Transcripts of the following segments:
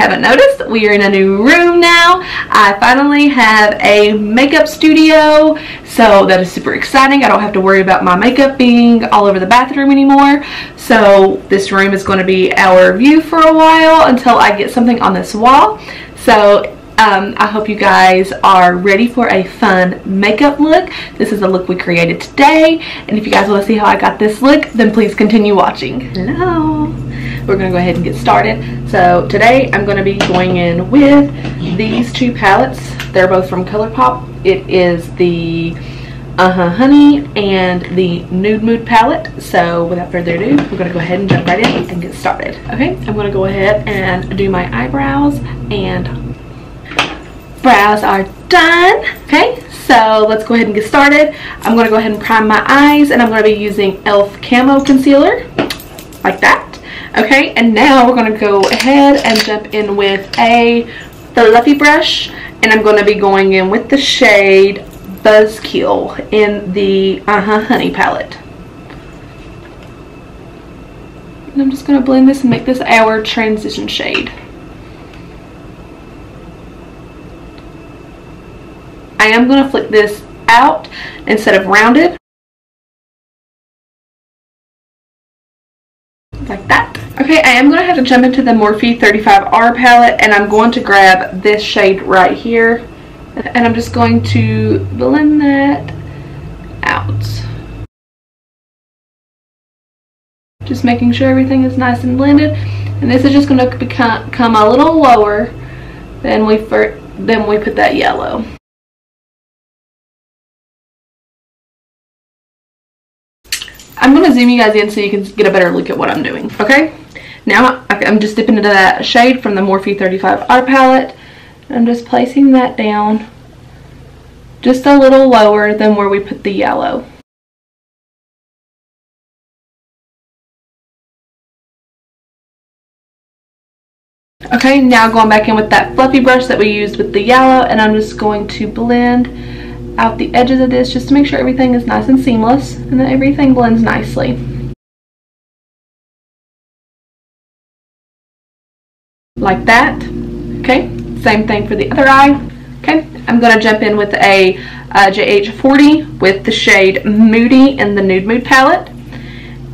haven't noticed, we are in a new room now. I finally have a makeup studio, so that is super exciting. I don't have to worry about my makeup being all over the bathroom anymore. So this room is going to be our view for a while until I get something on this wall. So I hope you guys are ready for a fun makeup look. This is the look we created today, and if you guys want to see how I got this look, then please continue watching. Hello! We're going to go ahead and get started. So today I'm going to be going in with these two palettes. They're both from Colourpop. It is the Honey and the Nude Mood palette. So without further ado, we're going to go ahead and jump right in and get started. Okay, I'm going to go ahead and do my eyebrows, and brows are done. Okay, so let's go ahead and get started. I'm going to go ahead and prime my eyes, and I'm going to be using e.l.f. Camo Concealer, like that. Okay, and now we're going to go ahead and jump in with a fluffy brush, and I'm going to be going in with the shade Buzzkill in the Honey palette. And I'm just going to blend this and make this our transition shade. I am going to flick this out instead of rounded, like that. Okay, I am going to have to jump into the Morphe 35R palette, and I'm going to grab this shade right here, and I'm just going to blend that out. Just making sure everything is nice and blended, and this is just going to become a little lower than we put that yellow. I'm going to zoom you guys in so you can get a better look at what I'm doing. Okay, now I'm just dipping into that shade from the Morphe 35R palette. I'm just placing that down just a little lower than where we put the yellow. Okay, now going back in with that fluffy brush that we used with the yellow, and I'm just going to blend out the edges of this just to make sure everything is nice and seamless and that everything blends nicely. Like that. Okay, same thing for the other eye. Okay, I'm going to jump in with a JH40 with the shade Moody in the Nude Mood palette,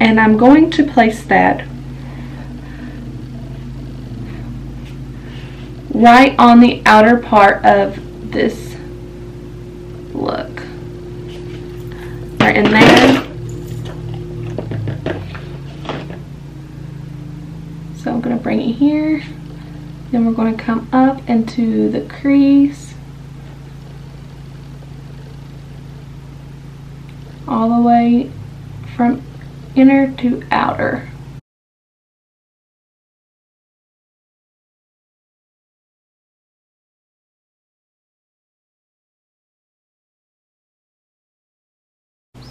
and I'm going to place that right on the outer part of this look, right in there. So I'm going to bring it here, then we're going to come up into the crease all the way from inner to outer.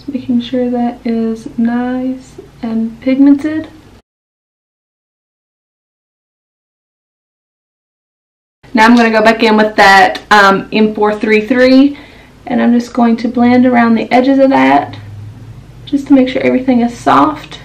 Making sure that is nice and pigmented. Now I'm going to go back in with that M433, and I'm just going to blend around the edges of that just to make sure everything is soft.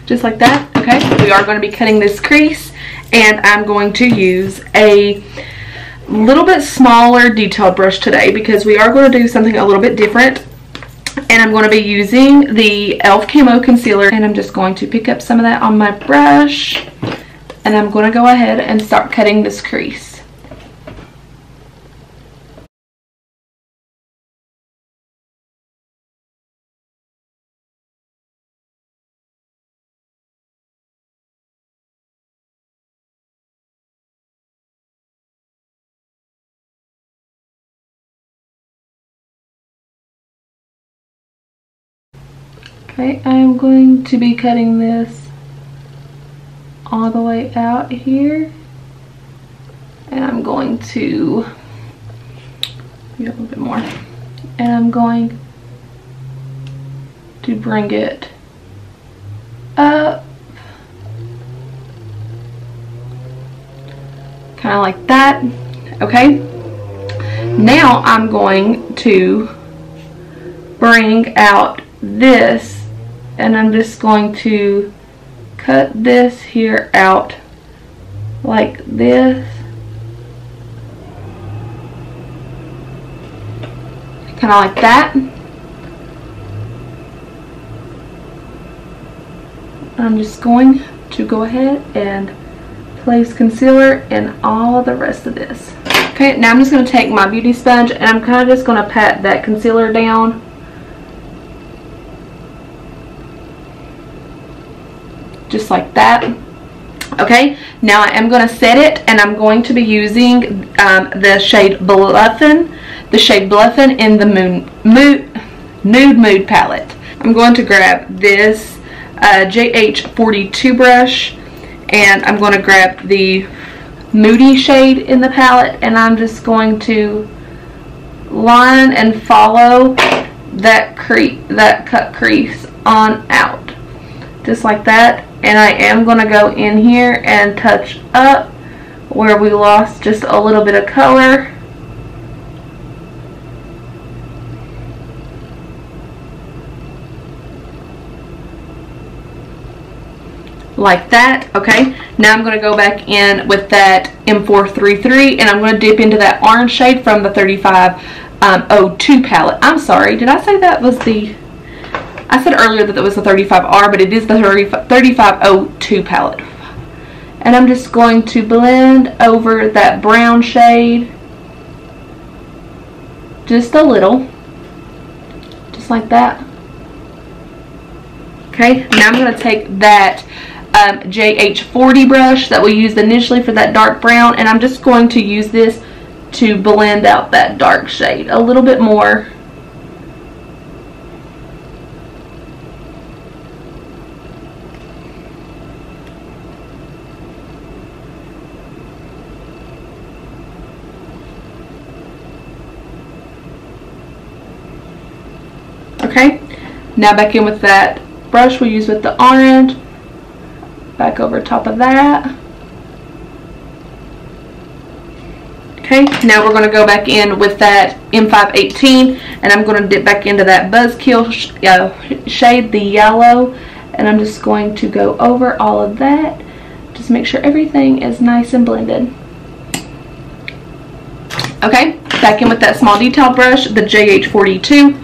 Just like that. Okay, we are going to be cutting this crease, and I'm going to use a little bit smaller detailed brush today because we are going to do something a little bit different. And I'm going to be using the e.l.f. Camo Concealer, and I'm just going to pick up some of that on my brush, and I'm going to go ahead and start cutting this crease. Okay, I'm going to be cutting this all the way out here, and I'm going to get a little bit more, and I'm going to bring it up kind of like that. Okay, now I'm going to bring out this, and I'm just going to cut this here out like this. Kind of like that. I'm just going to go ahead and place concealer in all the rest of this. Okay, now I'm just going to take my beauty sponge and I'm kind of just going to pat that concealer down. Just like that. Okay, now I am going to set it, and I'm going to be using the shade Bluffin', in the Nude Mood palette. I'm going to grab this JH42 brush, and I'm going to grab the Moody shade in the palette, and I'm just going to line and follow that cut crease on out, just like that. And I am going to go in here and touch up where we lost just a little bit of color. Like that. Okay, now I'm going to go back in with that M433, and I'm going to dip into that orange shade from the 3502 palette. I'm sorry, did I say that was the, I said earlier that it was the 35R, but it is the 3502 palette. And I'm just going to blend over that brown shade just a little, just like that. Okay, now I'm going to take that JH40 brush that we used initially for that dark brown, and I'm just going to use this to blend out that dark shade a little bit more. Okay, now back in with that brush we used with the orange, back over top of that. Okay, now we're going to go back in with that M518, and I'm going to dip back into that Buzzkill shade, the yellow, and I'm just going to go over all of that, just make sure everything is nice and blended. Okay, back in with that small detail brush, the JH42.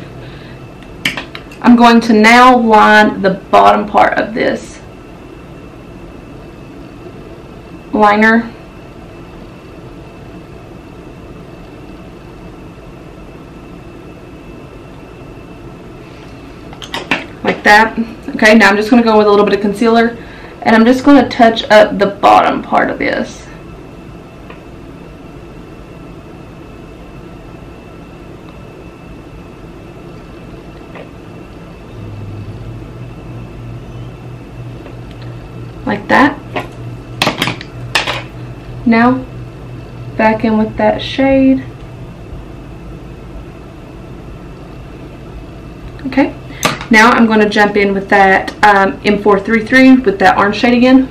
I'm going to now line the bottom part of this liner. Like that. Okay, now I'm just going to go with a little bit of concealer, and I'm just going to touch up the bottom part of this. Like that. Now back in with that shade. Okay, now I'm going to jump in with that M433 with that orange shade again,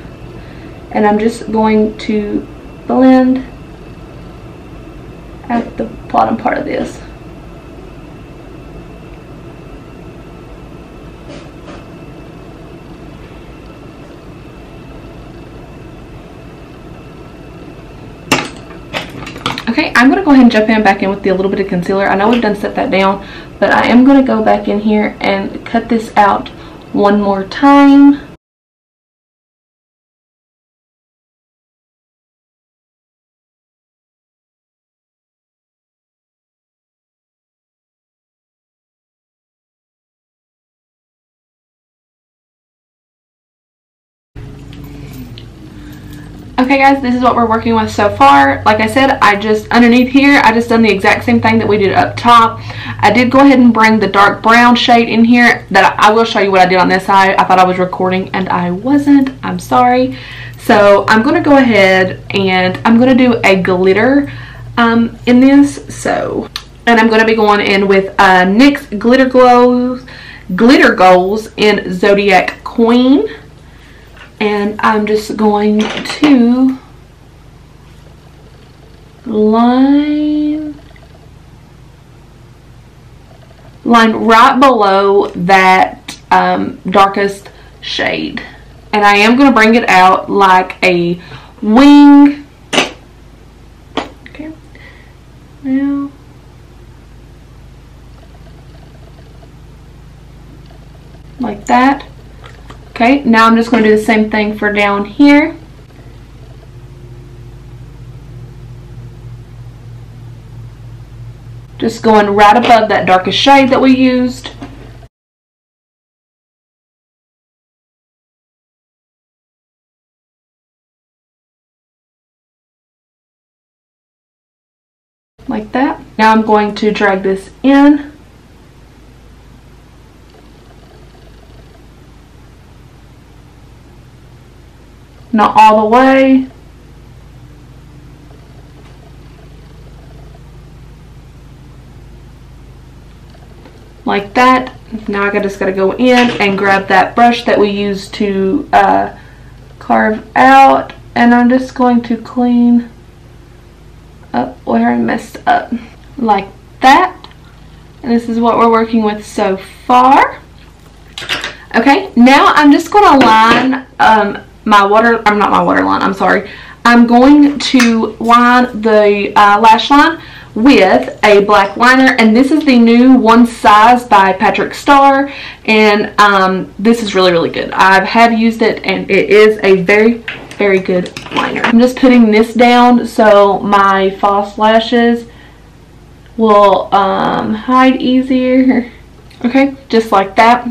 and I'm just going to blend at the bottom part of this. Okay, I'm going to go ahead and jump back in with a little bit of concealer. I know we've done set that down, but I am going to go back in here and cut this out one more time. Okay guys, this is what we're working with so far. Like I said, underneath here, I just done the exact same thing that we did up top. I did go ahead and bring the dark brown shade in here. That I will show you what I did on this side. I thought I was recording and I wasn't. I'm sorry. So I'm going to go ahead and I'm going to do a glitter in this. And I'm going to be going in with NYX Glitter Goals in Zodiac Queen. And I'm just going to line line right below that darkest shade. And I am going to bring it out like a wing. Okay, now like that. Okay, now I'm just going to do the same thing for down here. Just going right above that darkest shade that we used. Like that. Now I'm going to drag this in. Not all the way. Like that. Now I just got to go in and grab that brush that we used to carve out, and I'm just going to clean up where I messed up like that. And this is what we're working with so far. Okay, now I'm just going to line I'm going to line the lash line with a black liner, and this is the new One Size by Patrick Starr, and this is really, really good. I have used it, and it is a very, very good liner. I'm just putting this down so my false lashes will hide easier. Okay, just like that.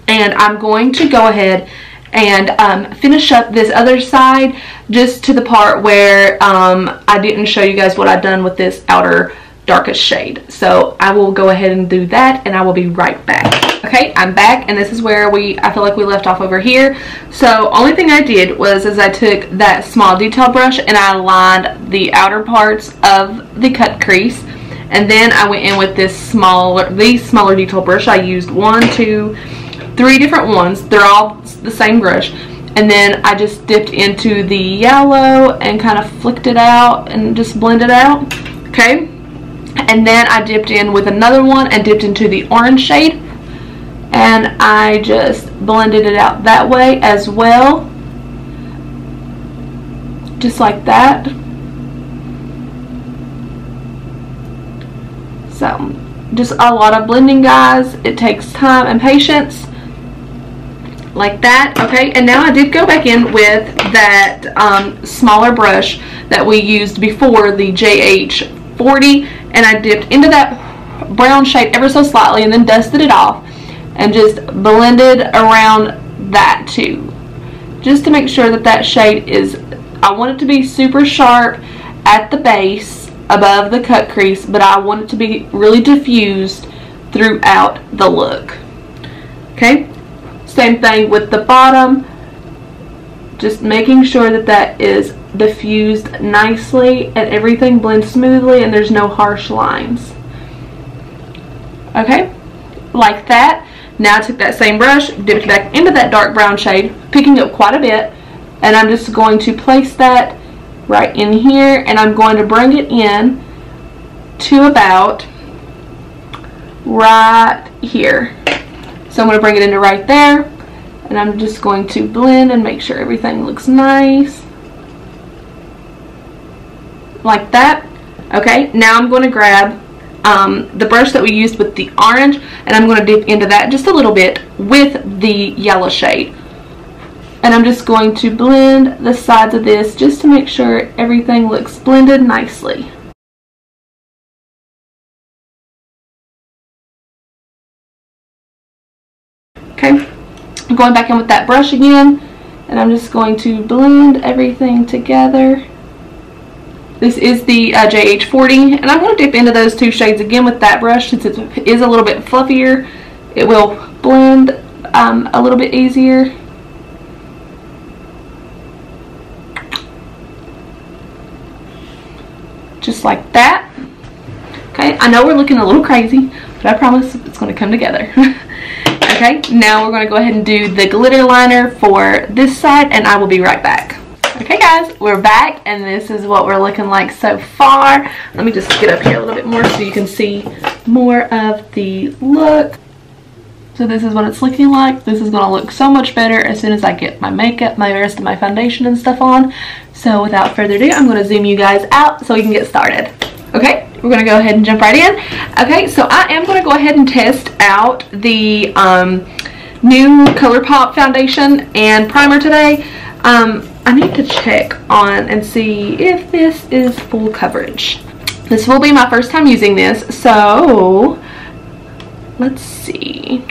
And I'm going to go ahead and finish up this other side just to the part where I didn't show you guys what I've done with this outer darkest shade. So I will go ahead and do that, and I will be right back. Okay, I'm back, and this is where I feel like we left off over here. So only thing I did was I took that small detail brush and I lined the outer parts of the cut crease, and then I went in with this smaller detail brush. I used 1, 2, 3 different ones. They're all the same brush, and then I just dipped into the yellow and kind of flicked it out and just blended it out. Okay, and then I dipped in with another one and dipped into the orange shade, and I just blended it out that way as well, just like that. So just a lot of blending, guys. It takes time and patience. Like that. Okay, and now I did go back in with that smaller brush that we used before, the JH40, and I dipped into that brown shade ever so slightly and then dusted it off and just blended around that too, just to make sure that that shade is, I want it to be super sharp at the base above the cut crease, but I want it to be really diffused throughout the look. Okay, same thing with the bottom, just making sure that that is diffused nicely and everything blends smoothly and there's no harsh lines. Okay, like that. Now I took that same brush, dipped back into that dark brown shade, picking up quite a bit, and I'm just going to place that right in here, and I'm going to bring it in to about right here. So I'm going to bring it into right there, and I'm just going to blend and make sure everything looks nice. Like that. Okay, now I'm going to grab the brush that we used with the orange, and I'm going to dip into that just a little bit with the yellow shade. And I'm just going to blend the sides of this just to make sure everything looks blended nicely. Okay, I'm going back in with that brush again, and I'm just going to blend everything together. This is the JH40, and I'm going to dip into those two shades again with that brush since it is a little bit fluffier. It will blend a little bit easier. Just like that. Okay, I know we're looking a little crazy, but I promise it's going to come together. Okay, now we're going to go ahead and do the glitter liner for this side, and I will be right back. Okay guys, guys, we're back and this is what we're looking like so far. Let me just get up here a little bit more so you can see more of the look. So this is what it's looking like. This is going to look so much better as soon as I get my makeup, my rest of my foundation and stuff on. So without further ado, I'm going to zoom you guys out so we can get started. Okay, we're going to go ahead and jump right in. Okay, so I am going to go ahead and test out the new Colourpop foundation and primer today. I need to check on and see if this is full coverage. This will be my first time using this, so let's see.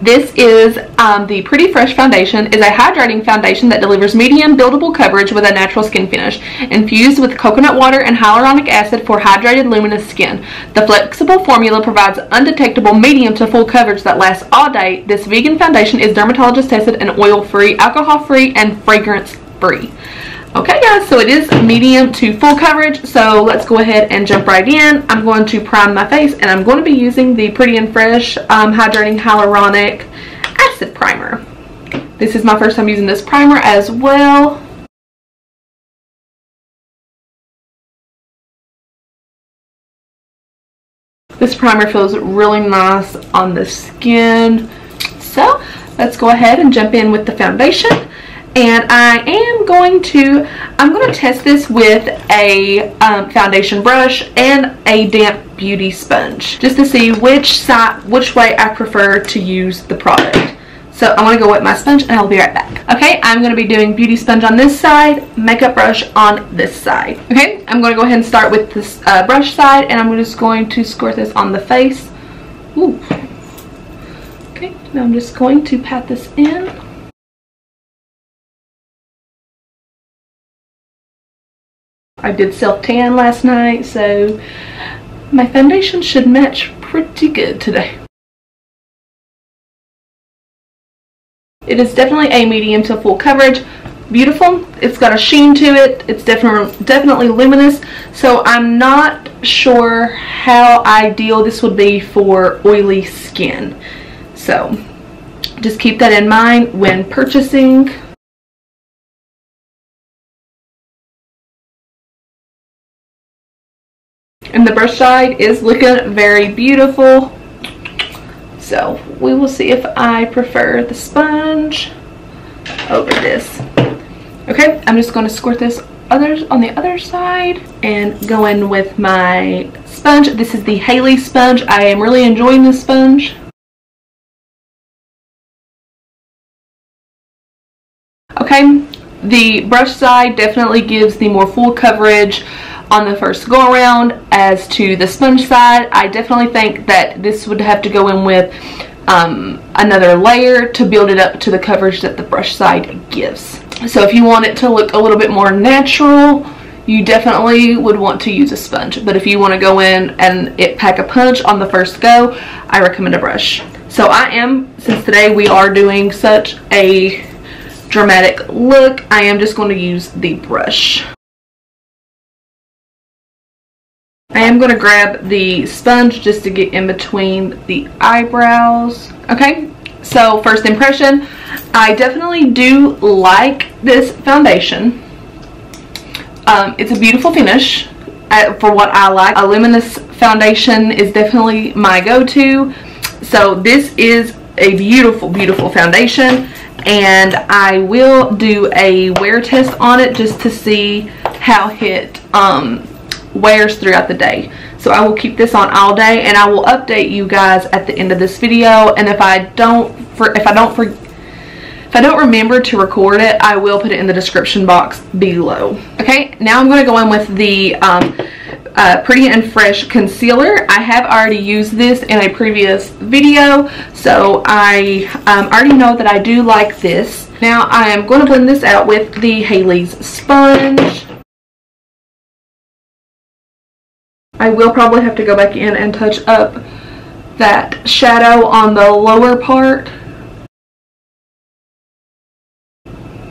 This is the Pretty Fresh foundation. Is a hydrating foundation that delivers medium buildable coverage with a natural skin finish, infused with coconut water and hyaluronic acid for hydrated luminous skin. The flexible formula provides undetectable medium to full coverage that lasts all day. This vegan foundation is dermatologist tested and oil-free, alcohol-free, and fragrance-free. Okay guys, so it is medium to full coverage, so let's go ahead and jump right in. I'm going to prime my face and I'm going to be using the Pretty and Fresh Hydrating Hyaluronic Acid Primer. This is my first time using this primer as well. This primer feels really nice on the skin. So let's go ahead and jump in with the foundation. And I'm going to test this with a foundation brush and a damp beauty sponge, just to see which way I prefer to use the product. So I'm going to go with my sponge and I'll be right back. Okay, I'm going to be doing beauty sponge on this side, makeup brush on this side. Okay, I'm going to go ahead and start with this brush side, and I'm just going to squirt this on the face. Ooh. Okay, now I'm just going to pat this in. I did self-tan last night, so my foundation should match pretty good today. It is definitely a medium to full coverage. Beautiful. It's got a sheen to it. It's definitely luminous. So I'm not sure how ideal this would be for oily skin. So just keep that in mind when purchasing. And the brush side is looking very beautiful. So we will see if I prefer the sponge over this. Okay, I'm just going to squirt this on the other side and go in with my sponge. This is the Haley sponge. I am really enjoying this sponge. Okay, the brush side definitely gives the more full coverage on the first go around. As to the sponge side, I definitely think that this would have to go in with another layer to build it up to the coverage that the brush side gives. So if you want it to look a little bit more natural, you definitely would want to use a sponge. But if you want to go in and pack a punch on the first go, I recommend a brush. So since today we are doing such a dramatic look, I am just going to use the brush. I am going to grab the sponge just to get in between the eyebrows. Okay, so first impression, I definitely do like this foundation. It's a beautiful finish for what I like. A luminous foundation is definitely my go-to. So this is a beautiful, beautiful foundation. And I will do a wear test on it just to see how it wears throughout the day. So I will keep this on all day, and I will update you guys at the end of this video. And if I don't remember to record it, I will put it in the description box below. Okay, now I'm going to go in with the Pretty and Fresh concealer. I have already used this in a previous video, so I already know that I do like this. Now I am going to blend this out with the Haley's sponge. I will probably have to go back in and touch up that shadow on the lower part.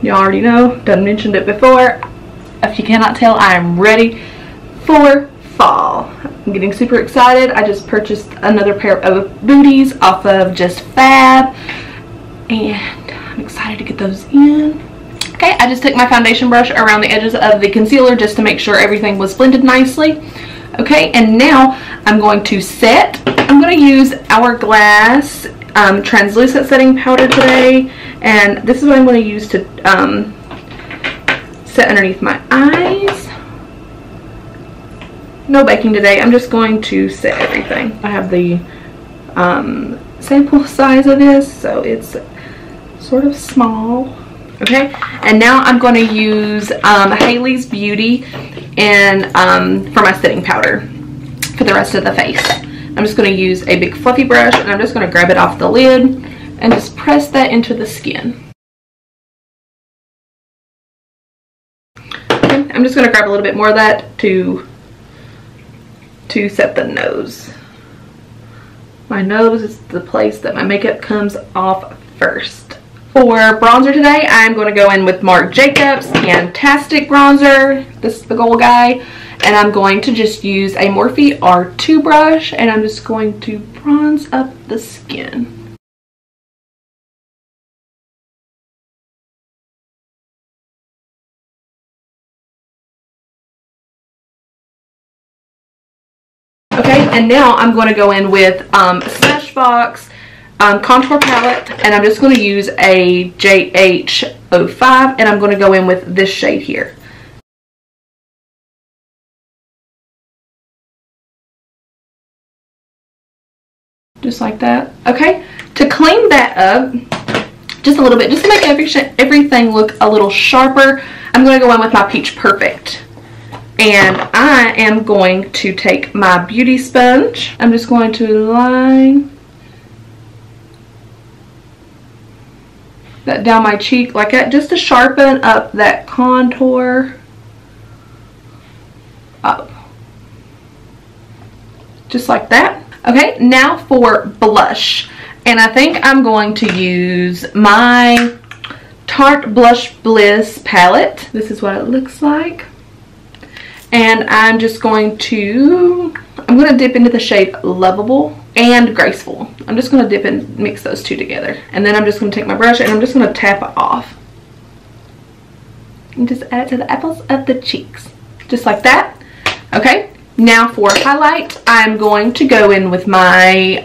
You already know, done mentioned it before. If you cannot tell, I am ready for fall. I'm getting super excited. I just purchased another pair of booties off of Just Fab, and I'm excited to get those in. Okay, I just took my foundation brush around the edges of the concealer just to make sure everything was blended nicely. Okay, and now I'm going to set. I'm going to use Hourglass translucent setting powder today, and this is what I'm going to use to set underneath my eyes. No baking today. I'm just going to set everything. I have the sample size of this, so it's sort of small. Okay, and now I'm going to use Haley's Beauty and for my setting powder for the rest of the face. I'm just going to use a big fluffy brush, and I'm just going to grab it off the lid and just press that into the skin. Okay, I'm just going to grab a little bit more of that to set the nose. My nose is the place that my makeup comes off first. For bronzer today, I'm going to go in with Marc Jacobs Fantastic Bronzer. This is the gold guy. And I'm going to just use a Morphe R2 brush, and I'm just going to bronze up the skin. Okay, and now I'm going to go in with Smashbox contour palette, and I'm just going to use a JH05, and I'm going to go in with this shade here. Just like that. Okay, to clean that up just a little bit, just to make everything look a little sharper, I'm going to go in with my Peach Perfect. And I am going to take my beauty sponge. I'm just going to line that down my cheek like that, just to sharpen up that contour up. Just like that. Okay, now for blush. And I think I'm going to use my Tarte Blush Bliss palette. This is what it looks like. And I'm just going to, I'm going to dip into the shade Lovable and Graceful. I'm just going to dip and mix those two together. And then I'm just going to take my brush and I'm just going to tap it off. And just add it to the apples of the cheeks. Just like that. Okay. Now for highlight, I'm going to go in with my,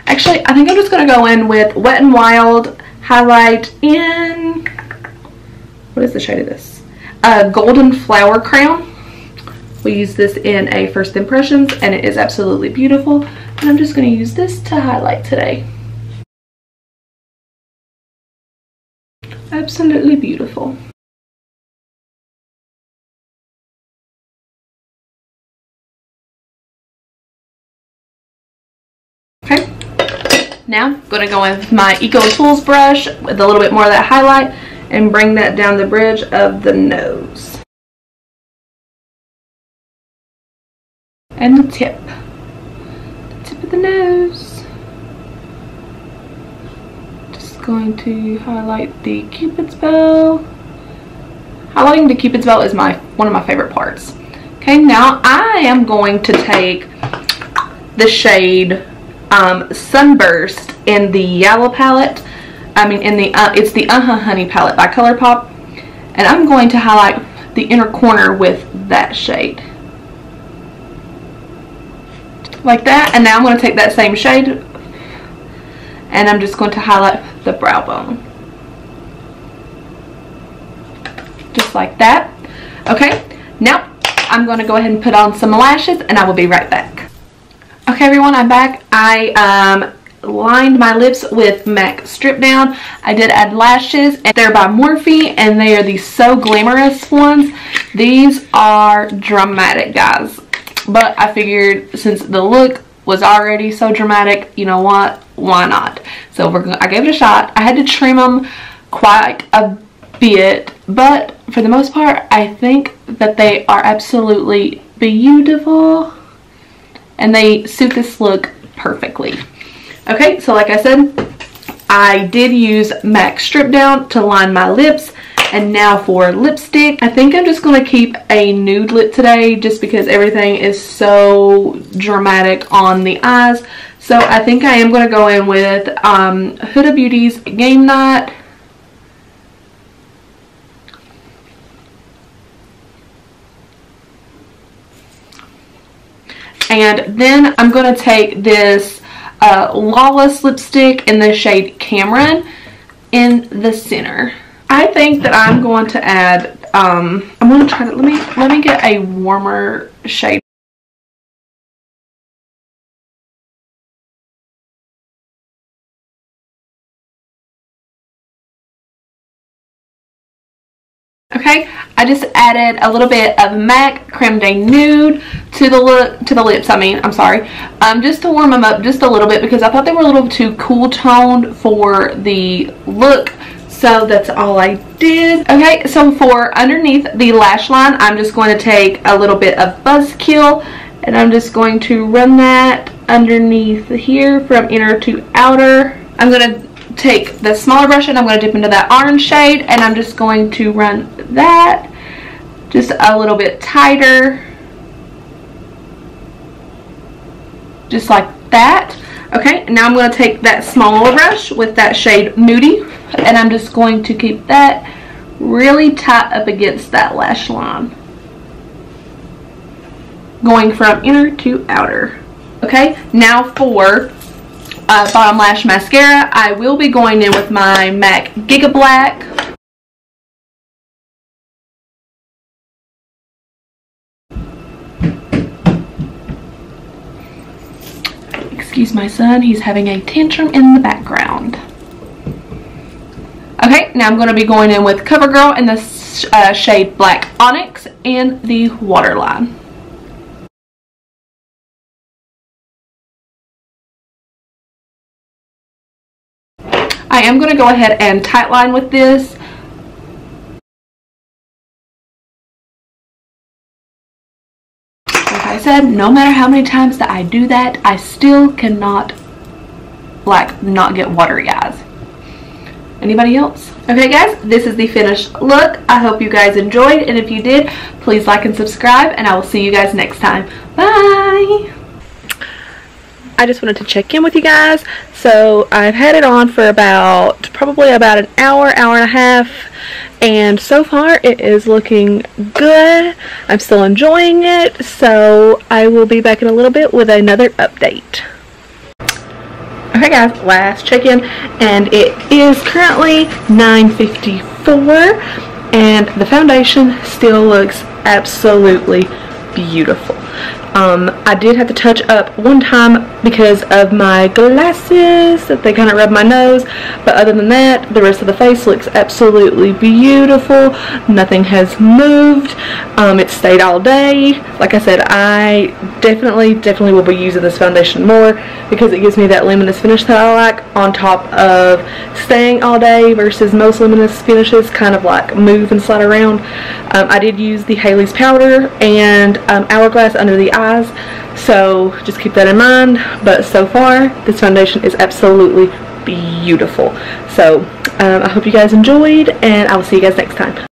actually, I think I'm just going to go in with Wet n Wild highlight in, what is the shade of this? Golden Flower Crown. We use this in a First Impressions, and it is absolutely beautiful. And I'm just going to use this to highlight today. Absolutely beautiful. Okay, now I'm going to go in with my Eco Tools brush with a little bit more of that highlight and bring that down the bridge of the nose. And the tip of the nose. Just going to highlight the Cupid's bow. Highlighting the Cupid's bow is one of my favorite parts. Okay, now I am going to take the shade Sunburst in the Yellow palette. I mean, in the it's the Honey palette by Colourpop, and I'm going to highlight the inner corner with that shade. Like that. And now I'm going to take that same shade and I'm just going to highlight the brow bone. Just like that. Okay, now I'm going to go ahead and put on some lashes and I will be right back. Okay everyone, I'm back. I lined my lips with MAC Strip Down. I did add lashes, and they're by Morphe, and they are the So Glamorous ones. These are dramatic, guys. But I figured since the look was already so dramatic, you know what? Why not? So I gave it a shot. I had to trim them quite a bit, but for the most part, I think that they are absolutely beautiful, and they suit this look perfectly. Okay, so like I said, I did use MAC Strip Down to line my lips. And now for lipstick, I think I'm just going to keep a nude lip today just because everything is so dramatic on the eyes. So I think I am going to go in with Huda Beauty's Game Night. And then I'm going to take this Lawless lipstick in the shade Cameron in the center. I think that I'm going to add, I'm going to try to, let me get a warmer shade. Okay, I just added a little bit of MAC Creme de Nude to the lips. I'm sorry, just to warm them up just a little bit because I thought they were a little too cool toned for the look. So that's all I did. Okay, so for underneath the lash line, I'm just going to take a little bit of Buzzkill and I'm just going to run that underneath here from inner to outer. I'm going to take the smaller brush and I'm going to dip into that orange shade and I'm just going to run that just a little bit tighter, just like that. Okay, now I'm going to take that smaller brush with that shade Moody and I'm just going to keep that really tight up against that lash line, going from inner to outer. Okay, now for bottom lash mascara, I will be going in with my MAC Giga Black. Excuse my son, he's having a tantrum in the background. Okay, now I'm going to be going in with CoverGirl in the shade Black Onyx and the Waterline. I am going to go ahead and tightline with this. Like I said, no matter how many times that I do that, I still cannot, not get watery eyes. Anybody else? Okay guys, this is the finished look. I hope you guys enjoyed, and if you did, please like and subscribe, and I will see you guys next time. Bye! I just wanted to check in with you guys. So I've had it on for probably about an hour and a half, and so far it is looking good. I'm still enjoying it, so I will be back in a little bit with another update. Okay guys, last check-in, and it is currently 9:54, and the foundation still looks absolutely beautiful. I did have to touch up one time because of my glasses, that they kind of rub my nose, but other than that, the rest of the face looks absolutely beautiful. Nothing has moved. It stayed all day. Like I said, I definitely will be using this foundation more because it gives me that luminous finish that I like, on top of staying all day versus most luminous finishes kind of like move and slide around. I did use the Haley's powder and Hourglass under the eyes, so just keep that in mind. But so far, this foundation is absolutely beautiful. So I hope you guys enjoyed, and I will see you guys next time.